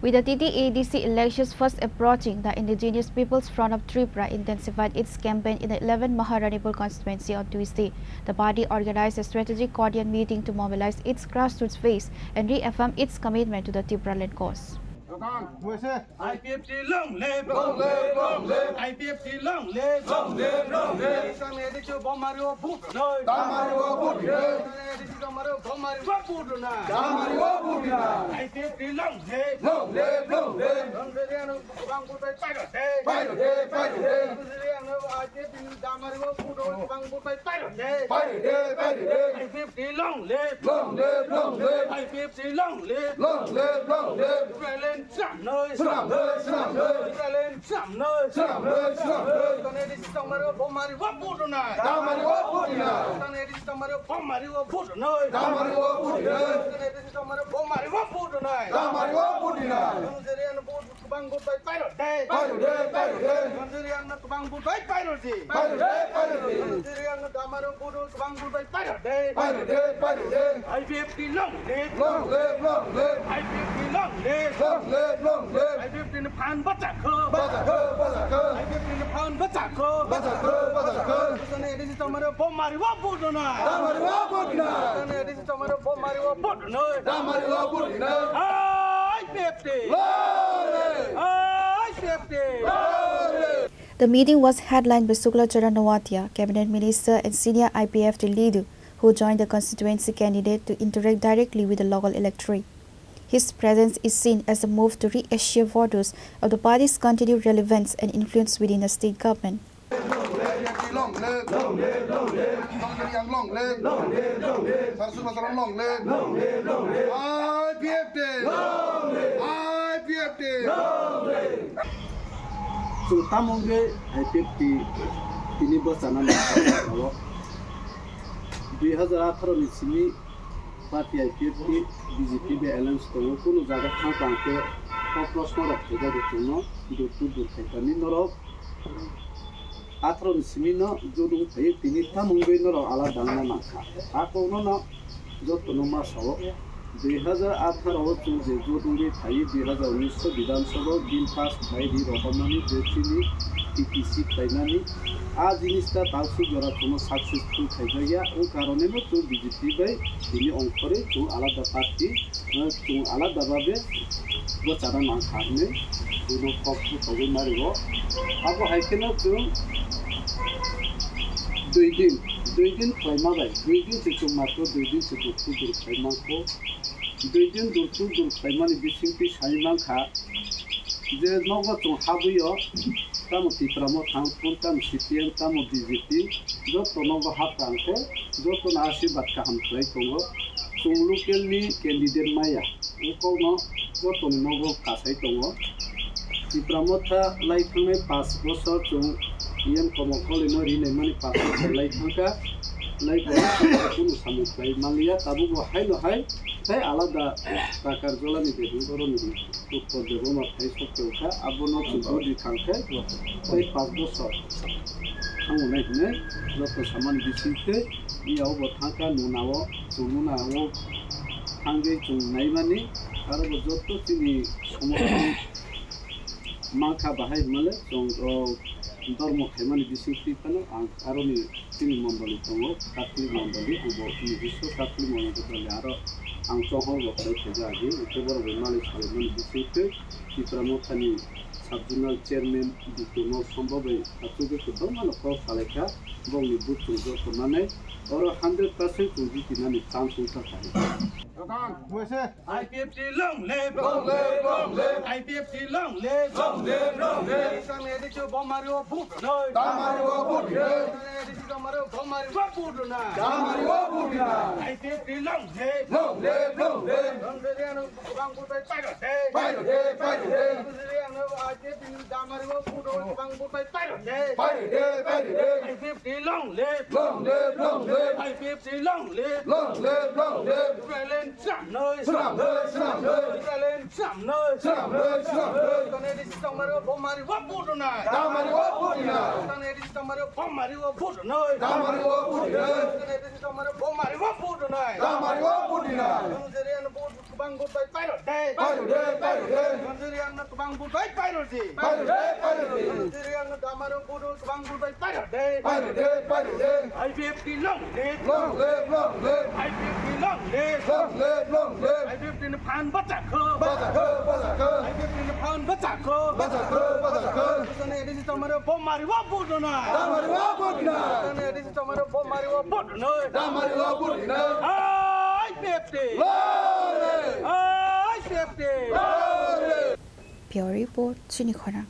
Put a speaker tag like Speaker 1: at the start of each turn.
Speaker 1: With the TTAADC elections fast approaching, the Indigenous People's Front of Tripura intensified its campaign in the 11th Maharanipur constituency on Tuesday. The party organized a strategic courtyard meeting to mobilize its grassroots base and reaffirm its commitment to the Tipraland cause.
Speaker 2: IPFT long live, long live, long live. IPFT long live, long live, long live. Samedi Bomario Putno, Damario Putno, Damario Bomario Putno, Damario Putno. IPFT long live, long live, long live. Damario Bangu by Pirate, Pirate, Pirate. Damario Putno, Bangu by Pirate, Pirate, Pirate. IPFT long live, long live, long live. IPFT long live, long live, long live. Slam nơi, slam nơi, slam nơi, ra lên slam nơi, slam nơi, slam nơi. Con này đi xong mà bom mari vấp bút rồi này, đam mari vấp bút rồi này. Con này đi xong mà bom mari vấp bút rồi nơi, đam mari vấp bút rồi này. Con này đi xong mà bom mari vấp bút rồi này, đam mari vấp bút rồi này. Con này đi bút băng bút bay rồi đây, bay rồi đây, bay rồi đây. Con này đi băng bút bay rồi gì, bay rồi đây, bay rồi đây. Con này đi đam mari bút băng bút bay rồi đây, bay rồi đây, bay rồi đây. IPFT long live, long live, long live. IPFT long live, long live, long live. IPFTในพานบัตรเคอร์บัตรเคอร์บัตรเคอร์ IPFTในพานบัตรเคอร์บัตรเคอร์บัตรเคอร์ตอนนี้ดิจิทัลมาเรื่องบอมมาริวาบุตรนะดามาริวาบุตรนะตอนนี้ดิจิทัลมาเรื่องบอมมาริวาบุตรนะดามาริวาบุตรนะ IPFT IPFT
Speaker 1: The meeting was headlined by Sukla Charan Noatia, Cabinet Minister and senior IPFT leader, who joined the constituency candidate to interact directly with the local electorate. His presence is seen as a move to reassure voters of the party's continued relevance and influence within the state government.
Speaker 3: Party IPFT BJP be alliance to কোনো জায়গা থাক পাঁকে প্রশ্ন রাখতে যাবে জন্য দূর থাকনি নরক 18 সিমিন জুদুং থাই তিনি তা মুম্বাই নরক আলাদা না মাখা আকৌনো না যতনো মাসাও 2018 চুন যে জুদুংনি থাই 2019 বিধানসভা বিল পাস বাইদি রকমানি যে চিনি টিটিসি ফাইনালি আজ জিনিসটা তালসু জরা কোনো সাকসেসফুল থাইগাইয়া ও কারণে তো বিজেপি বাই তিনি অঙ্করে তো আলাদা পার্টি তো আলাদাভাবে চারা না খানে কোনো কষ্ট তবে মারিব আবো হাইকেনা তো দুই দিন খাইমাবাই 2 দিন থেকে মাত্র 2 দিন থেকে দূর খাইমাকো 2 দিন দূর খাইমানি বিসিংটি সাইমাখা যে নগত হাবুয় Tamo Tipraland, tamo CPM, tamo BJP, joto nogo hatanke, joto na asibat kahamplay tongo, sung local ni candidate maya, uko no joto nogo kasay tongo. Tipraland ta laitame 5 bosor chung iyan komokol ino rinay mani 5 bosor laitangka, laitangka kuno samuklay maliya tabu bo hay no hay, tay alada takar jolani dehu doroni উত্তর দেব মাথায় সত্যি ওঠা আবনো চুরি খাঙ্কে তাই 5 বছর থামুনাই হনে যত সামান বিসিতে ইয়াও বথাঙ্কা নুনাও চুনুনাও থাঙ্গে চুনাই মানে আর যত তিনি সমর্থন মাখা বাহাই মালে ধর্ম খাইমানি বিসিতে পানো আরনি তিনি মন্ডলী দङ কাটলি মন্ডলী আবো বিশ্ব কাটলি মন্ডলী আরো ang sohong waktu terjadi itu baru bermalis halaman di situ di Pramotani Subjunal Chairman di Tuno Sambabai atau ke kedua kau saleka bang libut tujuh kemana orang 100% tujuh tinani langsung terkait.
Speaker 2: IPFT long live, long live, long live. IPFT long live, long live, long live. Samedi Bomario Putno, Damario Putno, Damario Bomario Putno, Damario Putno. IPFT long live, long live, long live. Damario Bangu by Pirate, Pirate, Pirate. Damario Putno, Bangu by Pirate, Pirate, Pirate. IPFT long live, long live, long live. IPFT long live, long live, long live. Slam nơi, slam nơi, slam nơi, ra lên slam nơi, slam nơi, slam nơi. Con này đi xong mà bom mari vấp bút rồi này, đam mari vấp bút rồi này. Con này đi xong mà bom mari vấp bút rồi nơi, đam mari vấp bút rồi này. Con này đi xong mà bom mari vấp bút rồi này, đam mari vấp bút rồi này. Con này đi bút bang bút bay bay rồi đây con dư riêng nó bang bút bay rồi gì con dư riêng nó Damaru bút bang bút bay rồi đây IPFT long live IPFT long live IPFT nó phan bắt chặt khơ IPFT nó phan bắt chặt khơ cái này đi Damaru bom mari wa bút rồi nè cái này đi Damaru bom mari wa bút rồi IPFT IPFT
Speaker 1: Pure report, Chini Khorang.